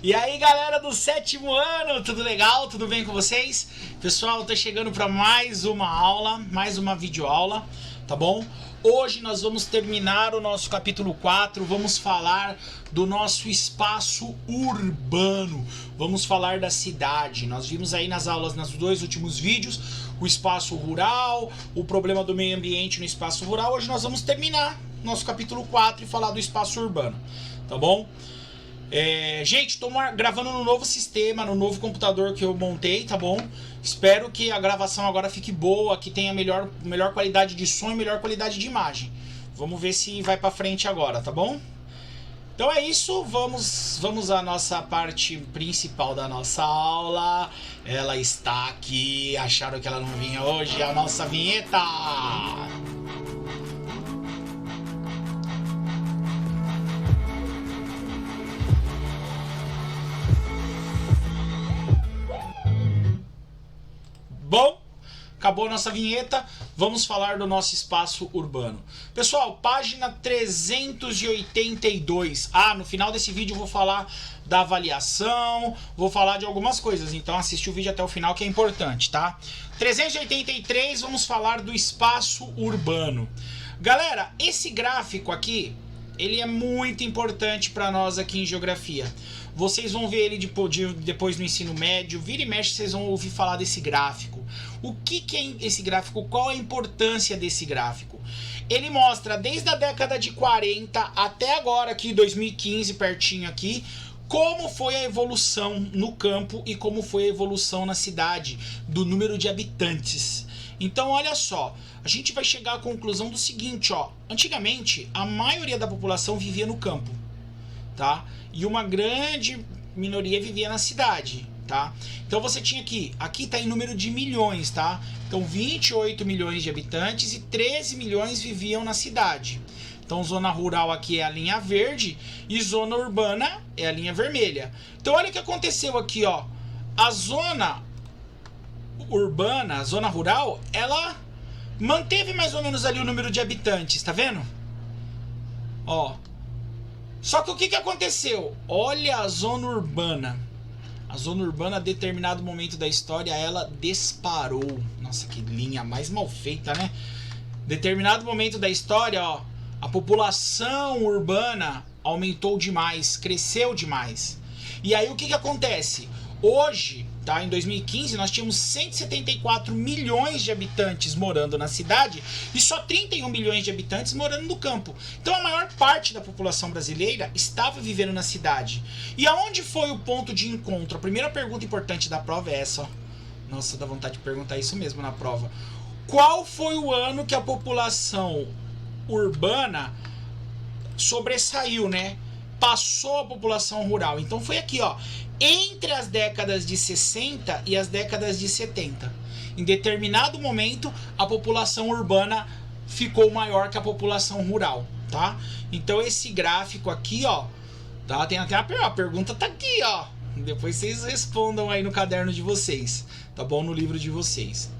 E aí, galera do 7º ano, tudo legal? Tudo bem com vocês? Pessoal, tô chegando para mais uma aula, mais uma videoaula, tá bom? Hoje nós vamos terminar o nosso capítulo 4, vamos falar do nosso espaço urbano, vamos falar da cidade. Nós vimos aí nas aulas, nos dois últimos vídeos, o espaço rural, o problema do meio ambiente no espaço rural. Hoje nós vamos terminar nosso capítulo 4 e falar do espaço urbano, tá bom? Gente, estou gravando no novo sistema, no novo computador que eu montei, tá bom? Espero que a gravação agora fique boa, que tenha melhor qualidade de som e melhor qualidade de imagem. Vamos ver se vai pra frente agora, tá bom? Então é isso, vamos à nossa parte principal da nossa aula. Ela está aqui, acharam que ela não vinha hoje, a nossa vinheta! Bom, acabou a nossa vinheta, vamos falar do nosso espaço urbano. Pessoal, página 382. No final desse vídeo eu vou falar da avaliação, vou falar de algumas coisas, então assiste o vídeo até o final que é importante, tá? 383, vamos falar do espaço urbano. Galera, esse gráfico aqui, ele é muito importante para nós aqui em geografia. Vocês vão ver ele depois no ensino médio, vira e mexe vocês vão ouvir falar desse gráfico. O que é esse gráfico? Qual a importância desse gráfico? Ele mostra desde a década de 40 até agora, aqui 2015, pertinho aqui, como foi a evolução no campo e como foi a evolução na cidade, do número de habitantes. Então olha só, a gente vai chegar à conclusão do seguinte, ó. Antigamente, a maioria da população vivia no campo, tá? E uma grande minoria vivia na cidade, tá? Então você tinha aqui tá em número de milhões, tá? Então 28 milhões de habitantes e 13 milhões viviam na cidade. Então zona rural aqui é a linha verde e zona urbana é a linha vermelha. Então olha o que aconteceu aqui, ó. A zona urbana, a zona rural, ela manteve mais ou menos ali o número de habitantes, tá vendo? Ó. Só que o que aconteceu? Olha a zona urbana. A zona urbana, a determinado momento da história, ela disparou. Nossa, que linha mais mal feita, né? Determinado momento da história, ó, a população urbana aumentou demais, cresceu demais. E aí o que acontece? Hoje, tá, em 2015, nós tínhamos 174 milhões de habitantes morando na cidade e só 31 milhões de habitantes morando no campo. Então a maior parte da população brasileira estava vivendo na cidade. E aonde foi o ponto de encontro? A primeira pergunta importante da prova é essa, ó. Nossa, dá vontade de perguntar isso mesmo na prova. Qual foi o ano que a população urbana sobressaiu, né? Passou a população rural. Então foi aqui, ó, entre as décadas de 60 e as décadas de 70. Em determinado momento, a população urbana ficou maior que a população rural, tá? Então esse gráfico aqui, ó, tá? Tem até a pergunta tá aqui, ó. Depois vocês respondam aí no caderno de vocês, tá bom? No livro de vocês.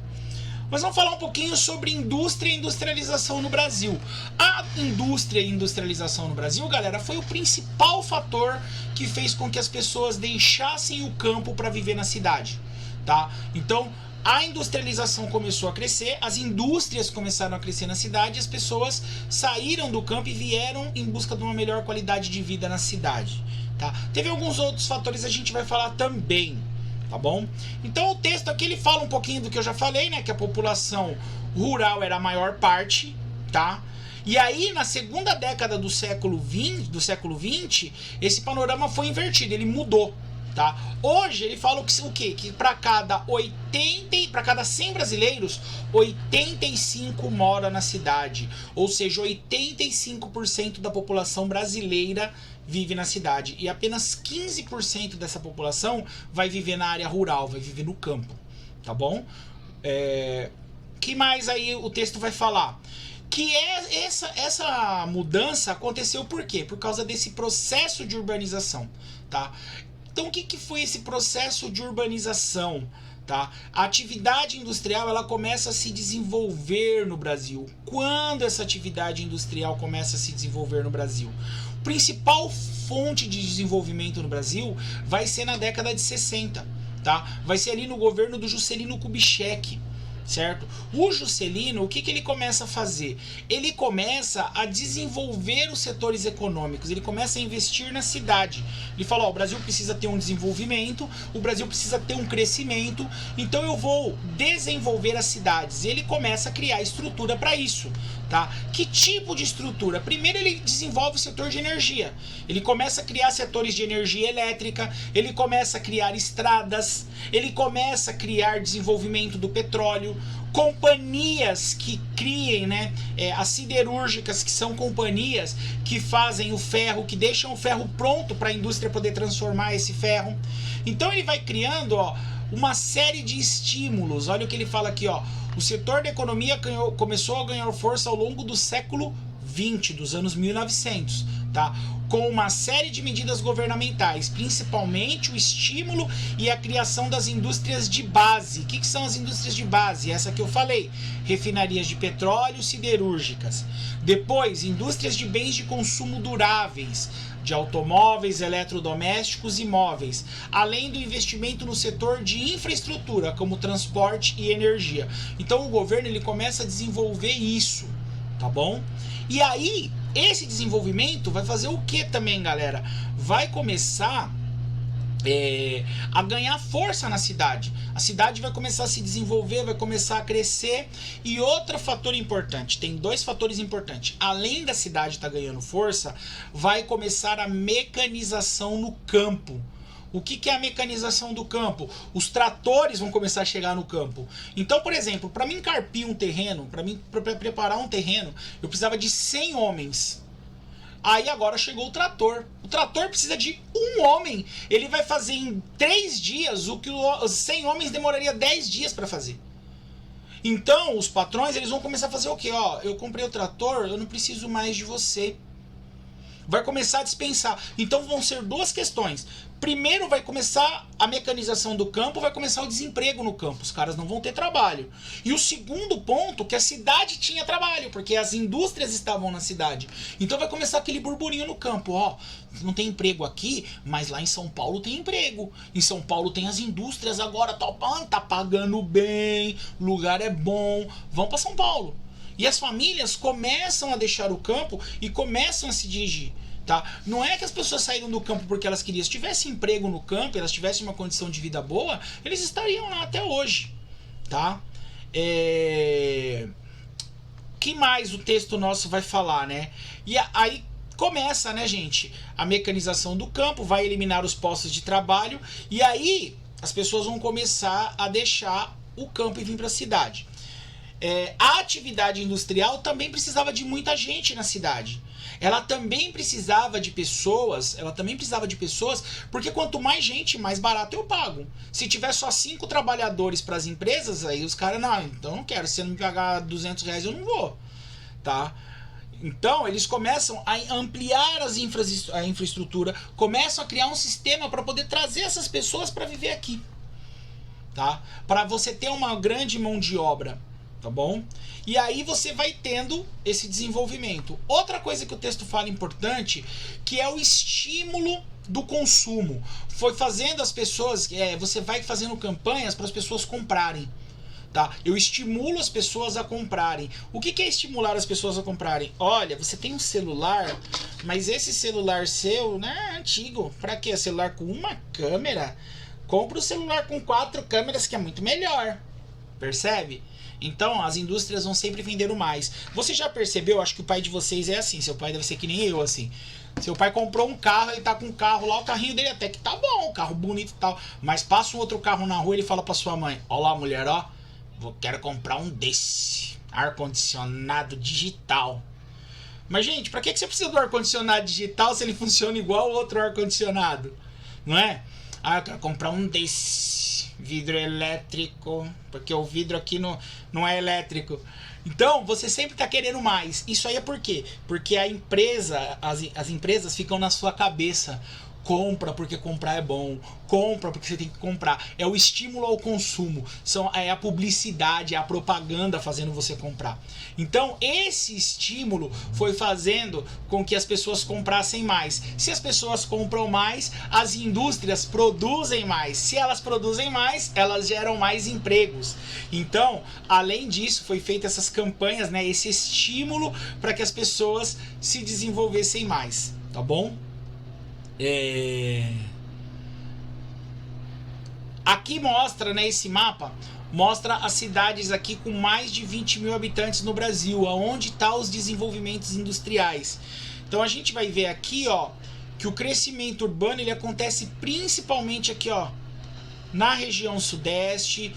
Mas vamos falar um pouquinho sobre indústria e industrialização no Brasil. A indústria e industrialização no Brasil, galera, foi o principal fator que fez com que as pessoas deixassem o campo para viver na cidade, tá? Então, a industrialização começou a crescer, as indústrias começaram a crescer na cidade, as pessoas saíram do campo e vieram em busca de uma melhor qualidade de vida na cidade, tá? Teve alguns outros fatores, a gente vai falar também. Tá bom? Então o texto aqui ele fala um pouquinho do que eu já falei, né? Que a população rural era a maior parte, tá? E aí na segunda década do século XX, esse panorama foi invertido, ele mudou, tá? Hoje ele fala o quê? Que para cada 100 brasileiros, 85 mora na cidade. Ou seja, 85% da população brasileira vive na cidade. E apenas 15% dessa população vai viver na área rural, vai viver no campo. Tá bom? Que mais aí o texto vai falar? Que essa mudança aconteceu por quê? Por causa desse processo de urbanização, tá? Então o que foi esse processo de urbanização? Tá? A atividade industrial ela começa a se desenvolver no Brasil. Quando essa atividade industrial começa a se desenvolver no Brasil? principal fonte de desenvolvimento no Brasil vai ser na década de 60, tá? Vai ser ali no governo do Juscelino Kubitschek, certo? O Juscelino, o que ele começa a fazer? Ele começa a desenvolver os setores econômicos, ele começa a investir na cidade. Ele fala, ó, o Brasil precisa ter um desenvolvimento, o Brasil precisa ter um crescimento, então eu vou desenvolver as cidades. E ele começa a criar estrutura para isso, tá? Que tipo de estrutura? Primeiro ele desenvolve o setor de energia. Ele começa a criar setores de energia elétrica, ele começa a criar estradas, ele começa a criar desenvolvimento do petróleo, companhias que criem, né, as siderúrgicas, que são companhias que fazem o ferro, que deixam o ferro pronto para a indústria poder transformar esse ferro. Então ele vai criando, ó, uma série de estímulos. Olha o que ele fala aqui, ó. O setor da economia começou a ganhar força ao longo do século XX, dos anos 1900, tá? Com uma série de medidas governamentais, principalmente o estímulo e a criação das indústrias de base. O que são as indústrias de base? Essa que eu falei, refinarias de petróleo, siderúrgicas. Depois, indústrias de bens de consumo duráveis, de automóveis, eletrodomésticos e móveis, além do investimento no setor de infraestrutura, como transporte e energia. Então o governo ele começa a desenvolver isso, tá bom? E aí, esse desenvolvimento vai fazer o que também, galera? Vai começar a ganhar força na cidade. A cidade vai começar a se desenvolver, vai começar a crescer. E outro fator importante, tem dois fatores importantes. Além da cidade estar ganhando força, vai começar a mecanização no campo. O que é a mecanização do campo? Os tratores vão começar a chegar no campo. Então, por exemplo, para mim carpir um terreno, para preparar um terreno, eu precisava de 100 homens. Aí agora chegou o trator. O trator precisa de um homem. Ele vai fazer em 3 dias o que os 100 homens demoraria 10 dias para fazer. Então, os patrões eles vão começar a fazer o quê? Ó, eu comprei o trator, eu não preciso mais de você. Vai começar a dispensar. Então vão ser duas questões. Primeiro vai começar a mecanização do campo, vai começar o desemprego no campo. Os caras não vão ter trabalho. E o segundo ponto, que a cidade tinha trabalho, porque as indústrias estavam na cidade. Então vai começar aquele burburinho no campo. Ó, não tem emprego aqui, mas lá em São Paulo tem emprego. Em São Paulo tem as indústrias agora, tá pagando bem, o lugar é bom. Vão para São Paulo. E as famílias começam a deixar o campo e começam a se dirigir, tá? Não é que as pessoas saíram do campo porque elas queriam. Se tivesse emprego no campo, elas tivessem uma condição de vida boa, eles estariam lá até hoje, tá? Que mais o texto nosso vai falar, né? E aí começa, né, gente? A mecanização do campo vai eliminar os postos de trabalho e aí as pessoas vão começar a deixar o campo e vir para a cidade. A atividade industrial também precisava de muita gente na cidade. Ela também precisava de pessoas, porque quanto mais gente, mais barato eu pago. Se tiver só 5 trabalhadores para as empresas, aí os caras, não, então eu não quero, se você não me pagar R$200 eu não vou, tá? Então eles começam a ampliar a infraestrutura, começam a criar um sistema para poder trazer essas pessoas para viver aqui, tá? Para você ter uma grande mão de obra. Tá bom? E aí você vai tendo esse desenvolvimento. Outra coisa que o texto fala importante, que é o estímulo do consumo. Foi fazendo as pessoas, você vai fazendo campanhas para as pessoas comprarem. Tá? Eu estimulo as pessoas a comprarem. O que é estimular as pessoas a comprarem? Olha, você tem um celular, mas esse celular seu, né, é antigo. Para quê? Celular com uma câmera? Compra o celular com 4 câmeras que é muito melhor. Percebe? Então as indústrias vão sempre vendendo mais. Você já percebeu? Acho que o pai de vocês é assim. Seu pai deve ser que nem eu, assim. Seu pai comprou um carro, ele tá com um carro lá, o carrinho dele até que tá bom, um carro bonito e tal. Mas passa um outro carro na rua e ele fala pra sua mãe: ó lá, mulher, ó, quero comprar um desse. Ar-condicionado digital. Mas, gente, pra que você precisa do ar-condicionado digital se ele funciona igual o outro ar-condicionado? Não é? Ah, eu quero comprar um desse. Vidro elétrico, porque o vidro aqui não é elétrico. Então, você sempre está querendo mais. Isso aí é por quê? Porque a empresa, as empresas ficam na sua cabeça. Compra porque comprar é bom, compra porque você tem que comprar. É o estímulo ao consumo, é a publicidade, é a propaganda fazendo você comprar. Então esse estímulo foi fazendo com que as pessoas comprassem mais. Se as pessoas compram mais, as indústrias produzem mais. Se elas produzem mais, elas geram mais empregos. Então, além disso, foi feita essas campanhas, né, esse estímulo para que as pessoas se desenvolvessem mais, tá bom? Aqui mostra, né, esse mapa mostra as cidades aqui com mais de 20 mil habitantes no Brasil, aonde tá os desenvolvimentos industriais. Então a gente vai ver aqui, ó, que o crescimento urbano ele acontece principalmente aqui, ó, na região sudeste.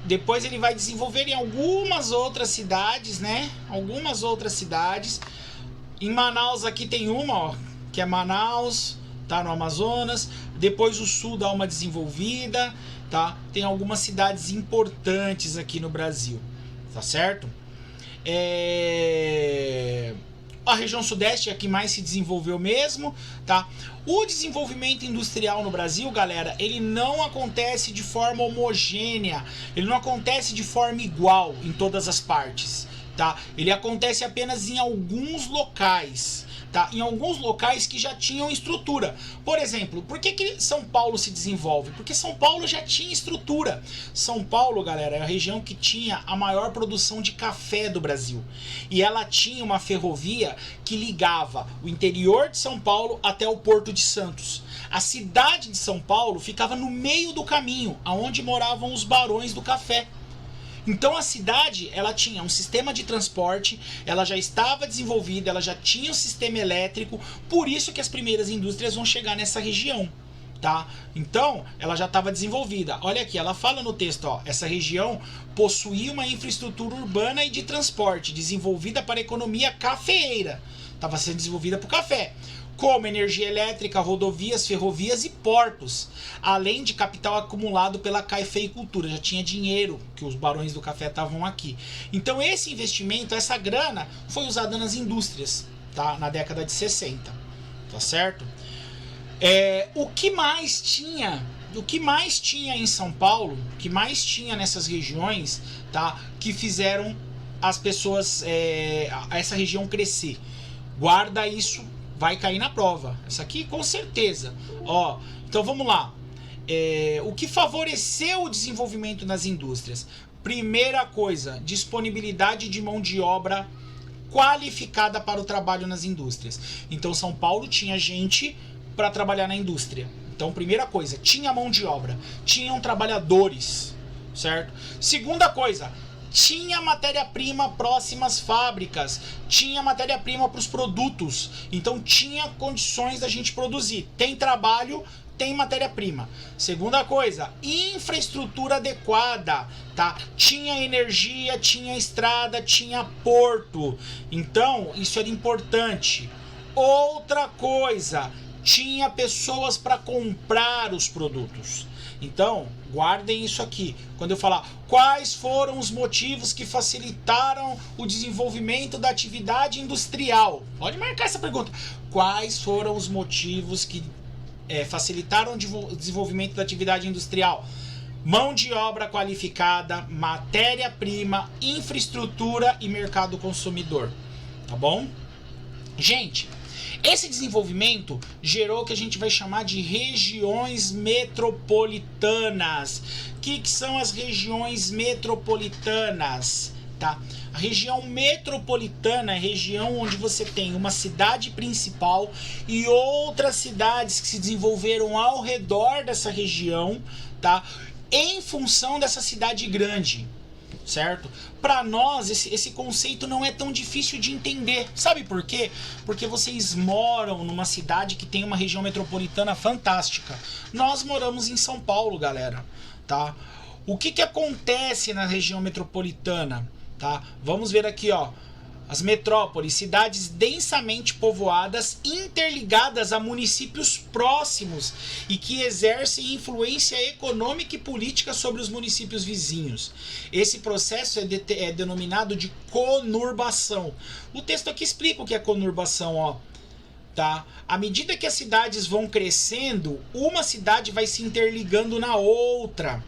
Depois ele vai desenvolver em algumas outras cidades, né? Algumas outras cidades. Em Manaus aqui tem uma, ó, que é Manaus, tá, no Amazonas. Depois o sul dá uma desenvolvida, tá? Tem algumas cidades importantes aqui no Brasil, tá certo? A região sudeste é a que mais se desenvolveu mesmo, tá? O desenvolvimento industrial no Brasil, galera, ele não acontece de forma homogênea, ele não acontece de forma igual em todas as partes, tá? Ele acontece apenas em alguns locais, tá? Em alguns locais que já tinham estrutura. Por exemplo, por que São Paulo se desenvolve? Porque São Paulo já tinha estrutura. São Paulo, galera, é a região que tinha a maior produção de café do Brasil. E ela tinha uma ferrovia que ligava o interior de São Paulo até o Porto de Santos. A cidade de São Paulo ficava no meio do caminho, aonde moravam os barões do café. Então a cidade, ela tinha um sistema de transporte, ela já estava desenvolvida, ela já tinha um sistema elétrico, por isso que as primeiras indústrias vão chegar nessa região, tá? Então, ela já estava desenvolvida. Olha aqui, ela fala no texto, ó, essa região possuía uma infraestrutura urbana e de transporte desenvolvida para a economia cafeeira. Estava sendo desenvolvida para o café, como energia elétrica, rodovias, ferrovias e portos, além de capital acumulado pela cafeicultura. Já tinha dinheiro que os barões do café estavam aqui. Então esse investimento, essa grana, foi usada nas indústrias, tá? Na década de 60, tá certo? O que mais tinha em São Paulo, o que mais tinha nessas regiões, tá? Que fizeram as pessoas, essa região crescer. Guarda isso, vai cair na prova. Essa aqui com certeza. Ó, então vamos lá. O que favoreceu o desenvolvimento nas indústrias? Primeira coisa, disponibilidade de mão de obra qualificada para o trabalho nas indústrias. Então São Paulo tinha gente para trabalhar na indústria. Então, primeira coisa, tinha mão de obra, tinham trabalhadores, certo? Segunda coisa, tinha matéria-prima próxima às fábricas, tinha matéria-prima para os produtos, então tinha condições da gente produzir. Tem trabalho, tem matéria-prima. Segunda coisa, infraestrutura adequada, tá? Tinha energia, tinha estrada, tinha porto. Então, isso era importante. Outra coisa, tinha pessoas para comprar os produtos. Então, guardem isso aqui. Quando eu falar quais foram os motivos que facilitaram o desenvolvimento da atividade industrial, pode marcar essa pergunta. Quais foram os motivos que facilitaram o desenvolvimento da atividade industrial? Mão de obra qualificada, matéria-prima, infraestrutura e mercado consumidor. Tá bom? Gente, esse desenvolvimento gerou o que a gente vai chamar de regiões metropolitanas. O que são as regiões metropolitanas? Tá? A região metropolitana é a região onde você tem uma cidade principal e outras cidades que se desenvolveram ao redor dessa região, tá? Em função dessa cidade grande, certo? Para nós, esse conceito não é tão difícil de entender. Sabe por quê? Porque vocês moram numa cidade que tem uma região metropolitana fantástica. Nós moramos em São Paulo, galera, tá? O que acontece na região metropolitana, tá? Vamos ver aqui, ó. As metrópoles, cidades densamente povoadas, interligadas a municípios próximos e que exercem influência econômica e política sobre os municípios vizinhos. Esse processo é denominado de conurbação. O texto aqui explica o que é conurbação, ó. tá? À medida que as cidades vão crescendo, uma cidade vai se interligando na outra.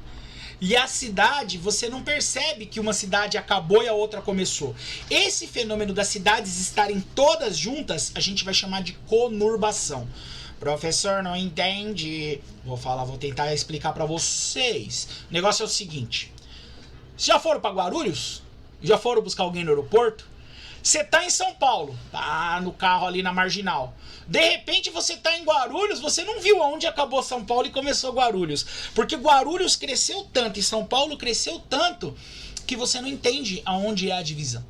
E a cidade, você não percebe que uma cidade acabou e a outra começou. Esse fenômeno das cidades estarem todas juntas, a gente vai chamar de conurbação. Professor, não entende. Vou tentar explicar para vocês. O negócio é o seguinte. Já foram para Guarulhos? Já foram buscar alguém no aeroporto? Você tá em São Paulo, tá no carro ali na Marginal. De repente você tá em Guarulhos, você não viu aonde acabou São Paulo e começou Guarulhos. Porque Guarulhos cresceu tanto e São Paulo cresceu tanto que você não entende aonde é a divisão.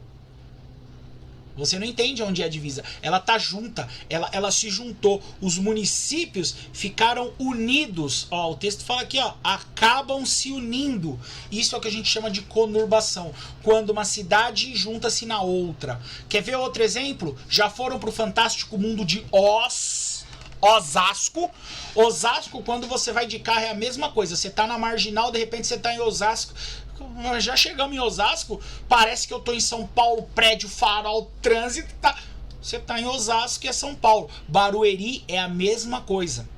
Você não entende onde é a divisa. Ela tá junta, ela se juntou. Os municípios ficaram unidos. Ó, o texto fala aqui, ó, acabam se unindo. Isso é o que a gente chama de conurbação. Quando uma cidade junta-se na outra. Quer ver outro exemplo? Já foram pro fantástico mundo de Osasco. Osasco, quando você vai de carro, é a mesma coisa. Você tá na Marginal, de repente você tá em Osasco. Já chegamos em Osasco, parece que eu tô em São Paulo, prédio, farol, trânsito, tá? Você tá em Osasco e é São Paulo. Barueri é a mesma coisa.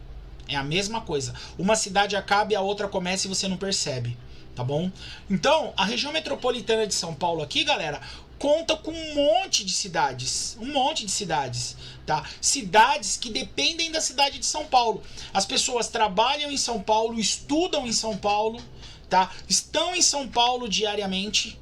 É a mesma coisa. Uma cidade acaba e a outra começa e você não percebe, tá bom? Então, a região metropolitana de São Paulo aqui, galera, conta com um monte de cidades. Um monte de cidades, tá? Cidades que dependem da cidade de São Paulo. As pessoas trabalham em São Paulo, estudam em São Paulo, tá? Estão em São Paulo diariamente,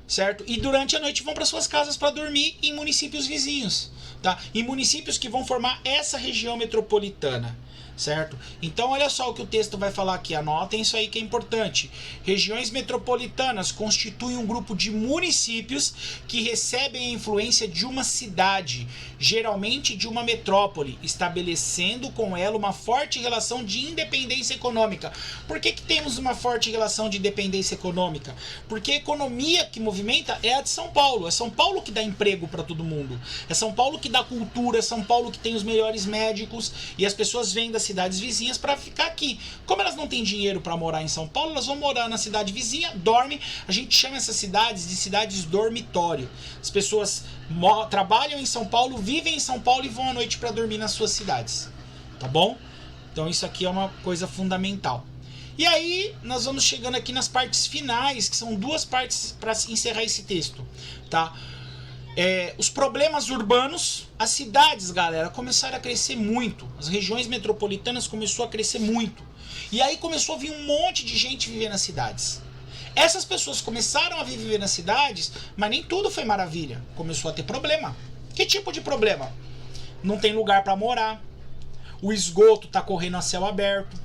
certo? E durante a noite vão para suas casas para dormir em municípios vizinhos, tá? Em municípios que vão formar essa região metropolitana, certo? Então olha só o que o texto vai falar aqui, anotem isso aí que é importante. Regiões metropolitanas constituem um grupo de municípios que recebem a influência de uma cidade, geralmente de uma metrópole, estabelecendo com ela uma forte relação de independência econômica. Por que temos uma forte relação de dependência econômica? Porque a economia que movimenta é a de São Paulo. É São Paulo que dá emprego para todo mundo. É São Paulo que dá cultura, é São Paulo que tem os melhores médicos e as pessoas vêm das cidades vizinhas para ficar aqui. Como elas não têm dinheiro para morar em São Paulo, elas vão morar na cidade vizinha, dormem. A gente chama essas cidades de cidades dormitório. As pessoas trabalham em São Paulo, vivem em São Paulo e vão à noite para dormir nas suas cidades, tá bom? Então isso aqui é uma coisa fundamental. E aí nós vamos chegando aqui nas partes finais, que são duas partes para encerrar esse texto, tá? Os problemas urbanos, as cidades, galera, começaram a crescer muito. As regiões metropolitanas começou a crescer muito. E aí começou a vir um monte de gente viver nas cidades. Essas pessoas começaram a viver nas cidades, mas nem tudo foi maravilha. Começou a ter problema. Que tipo de problema? Não tem lugar para morar. O esgoto está correndo a céu aberto.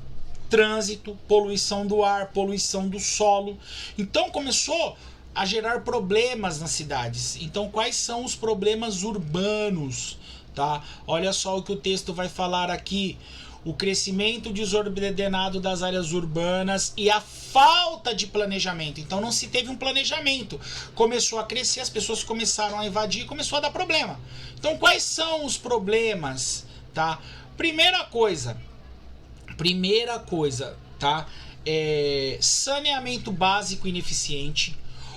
Trânsito, poluição do ar, poluição do solo. Então começou a gerar problemas nas cidades. Então quais são os problemas urbanos? Tá? Olha só o que o texto vai falar aqui. O crescimento desordenado das áreas urbanas e a falta de planejamento. Então não se teve um planejamento. Começou a crescer, as pessoas começaram a invadir, começou a dar problema. Então quais são os problemas? Tá? Primeira coisa, tá? Saneamento básico ineficiente.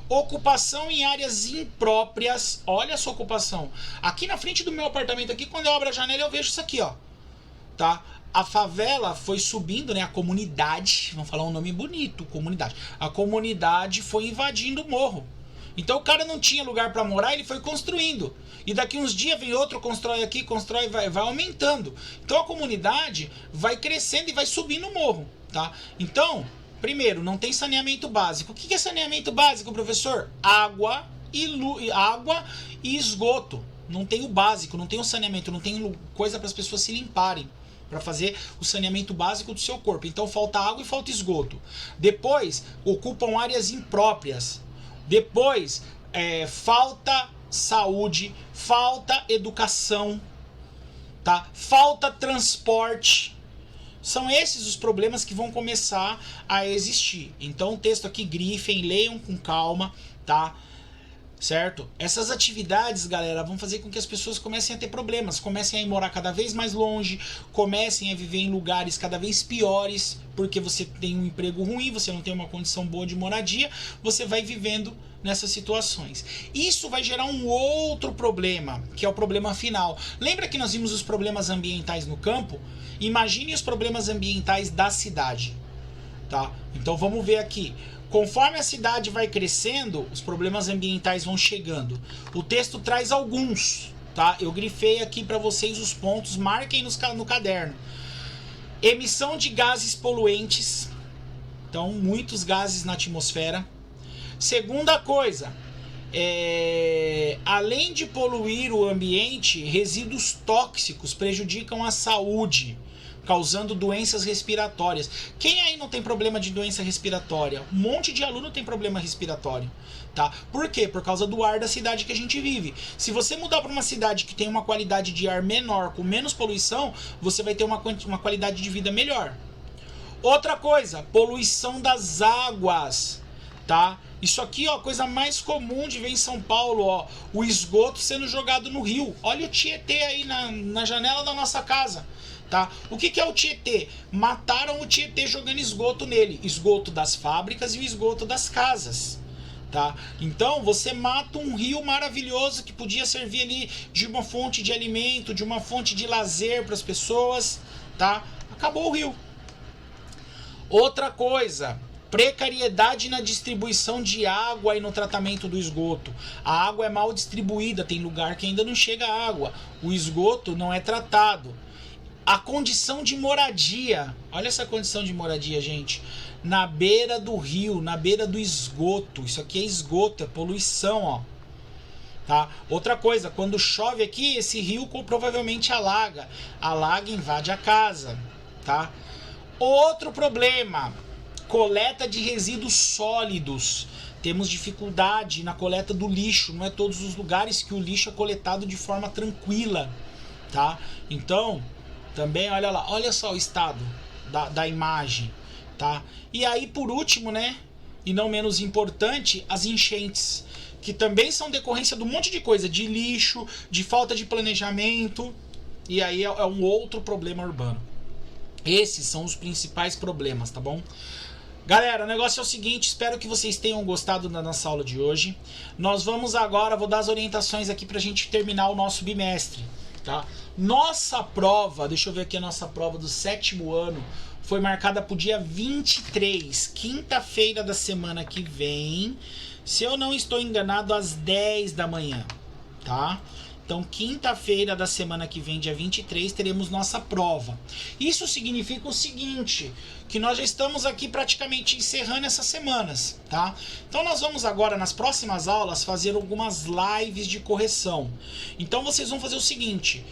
Ocupação em áreas impróprias. Olha essa ocupação. Aqui na frente do meu apartamento, aqui, quando eu abro a janela, eu vejo isso aqui, ó. Tá? A favela foi subindo, né? A comunidade, vamos falar um nome bonito, comunidade. A comunidade foi invadindo o morro. Então o cara não tinha lugar para morar, ele foi construindo. E daqui uns dias vem outro, constrói aqui, constrói, vai aumentando. Então a comunidade vai crescendo e vai subindo o morro, tá? Então, primeiro, não tem saneamento básico. O que é saneamento básico, professor? Água e esgoto. Não tem o básico, não tem o saneamento, não tem coisa para as pessoas se limparem, para fazer o saneamento básico do seu corpo. Então falta água e falta esgoto. Depois, ocupam áreas impróprias. Depois, falta saúde, falta educação, tá? Falta transporte. São esses os problemas que vão começar a existir. Então o texto aqui, grifem, leiam com calma, tá? certo? Essas atividades, galera, vão fazer com que as pessoas comecem a ter problemas, comecem a ir morar cada vez mais longe, comecem a viver em lugares cada vez piores, porque você tem um emprego ruim, você não tem uma condição boa de moradia, você vai vivendo nessas situações. Isso vai gerar um outro problema, que é o problema final. Lembra que nós vimos os problemas ambientais no campo? Imagine os problemas ambientais da cidade, tá? Então vamos ver aqui. Conforme a cidade vai crescendo, os problemas ambientais vão chegando. O texto traz alguns, tá? Eu grifei aqui para vocês os pontos, marquem no caderno. Emissão de gases poluentes, então muitos gases na atmosfera. Segunda coisa, além de poluir o ambiente, resíduos tóxicos prejudicam a saúde, causando doenças respiratórias. Quem aí não tem problema de doença respiratória? Um monte de aluno tem problema respiratório, tá? Por quê? Por causa do ar da cidade que a gente vive. Se você mudar para uma cidade que tem uma qualidade de ar menor, com menos poluição, você vai ter uma qualidade de vida melhor. Outra coisa, poluição das águas, tá? Isso aqui, ó, a coisa mais comum de ver em São Paulo, ó, o esgoto sendo jogado no rio. Olha o Tietê aí na janela da nossa casa. Tá? O que é o Tietê? Mataram o Tietê jogando esgoto nele. Esgoto das fábricas e o esgoto das casas. Tá? Então você mata um rio maravilhoso que podia servir ali de uma fonte de alimento, de uma fonte de lazer para as pessoas. Tá? Acabou o rio. Outra coisa, precariedade na distribuição de água e no tratamento do esgoto. A água é mal distribuída, tem lugar que ainda não chega água. O esgoto não é tratado. A condição de moradia, olha essa condição de moradia, gente, na beira do rio, na beira do esgoto. Isso aqui é esgoto, é poluição, ó. Tá? Outra coisa, quando chove aqui, esse rio provavelmente alaga, invade a casa, tá? Outro problema, coleta de resíduos sólidos. Temos dificuldade na coleta do lixo, não é todos os lugares que o lixo é coletado de forma tranquila, tá? Então, também, olha lá, olha só o estado da imagem, tá? E aí, por último, né, e não menos importante, as enchentes, que também são decorrência de um monte de coisa, de lixo, de falta de planejamento, e aí é um outro problema urbano. Esses são os principais problemas, tá bom? Galera, o negócio é o seguinte, espero que vocês tenham gostado da nossa aula de hoje. Nós vamos agora, vou dar as orientações aqui pra gente terminar o nosso bimestre, tá? Nossa prova, deixa eu ver aqui a nossa prova do 7º ano, foi marcada para o dia 23, quinta-feira da semana que vem, se eu não estou enganado, às 10 da manhã, tá? Então, quinta-feira da semana que vem, dia 23, teremos nossa prova. Isso significa o seguinte, que nós já estamos aqui praticamente encerrando essas semanas, tá? Então, nós vamos agora, nas próximas aulas, fazer algumas lives de correção. Então, vocês vão fazer o seguinte,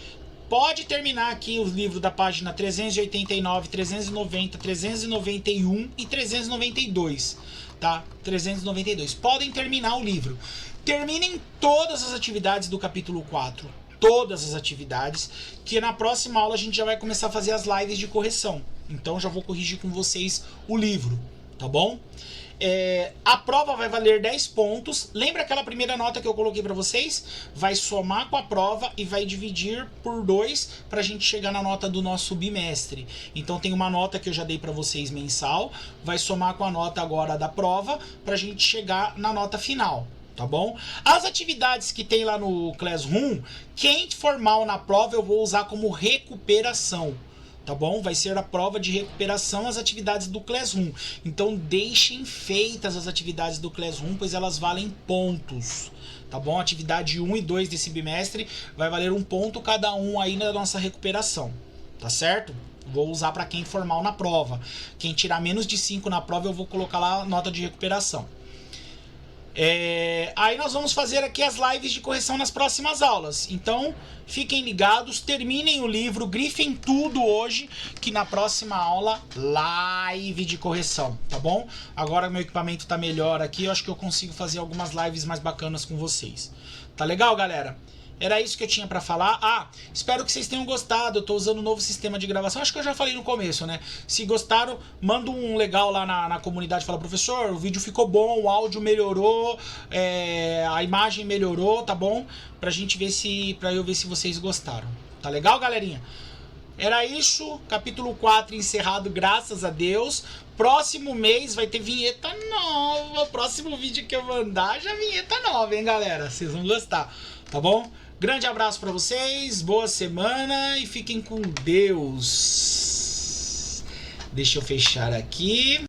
pode terminar aqui o livro da página 389, 390, 391 e 392, tá? 392. Podem terminar o livro. Terminem todas as atividades do capítulo 4, todas as atividades, que na próxima aula a gente já vai começar a fazer as lives de correção. Então já vou corrigir com vocês o livro, tá bom? A prova vai valer 10 pontos. Lembra aquela primeira nota que eu coloquei para vocês? Vai somar com a prova e vai dividir por 2 para a gente chegar na nota do nosso bimestre. Então tem uma nota que eu já dei para vocês mensal, vai somar com a nota agora da prova para a gente chegar na nota final. Tá bom? As atividades que tem lá no Classroom, quem for mal na prova eu vou usar como recuperação, tá bom? Vai ser a prova de recuperação as atividades do Classroom. Então deixem feitas as atividades do Classroom, pois elas valem pontos, tá bom? Atividade 1 e 2 desse bimestre vai valer 1 ponto cada um aí na nossa recuperação, tá certo? Vou usar para quem for mal na prova. Quem tirar menos de 5 na prova eu vou colocar lá a nota de recuperação. Aí nós vamos fazer aqui as lives de correção nas próximas aulas. Então fiquem ligados, terminem o livro, grifem tudo hoje, que na próxima aula, live de correção, tá bom? Agora meu equipamento tá melhor aqui, eu acho que eu consigo fazer algumas lives mais bacanas com vocês. Tá legal, galera? Era isso que eu tinha pra falar. Ah, espero que vocês tenham gostado. Eu tô usando um novo sistema de gravação. Acho que eu já falei no começo, né? Se gostaram, manda um legal lá na comunidade. Fala, professor, o vídeo ficou bom, o áudio melhorou, a imagem melhorou, tá bom? Pra eu ver se vocês gostaram. Tá legal, galerinha? Era isso, capítulo 4 encerrado, graças a Deus. Próximo mês vai ter vinheta nova. Próximo vídeo que eu mandar já vinheta nova, hein, galera? Vocês vão gostar, tá bom? Grande abraço pra vocês, boa semana e fiquem com Deus. Deixa eu fechar aqui.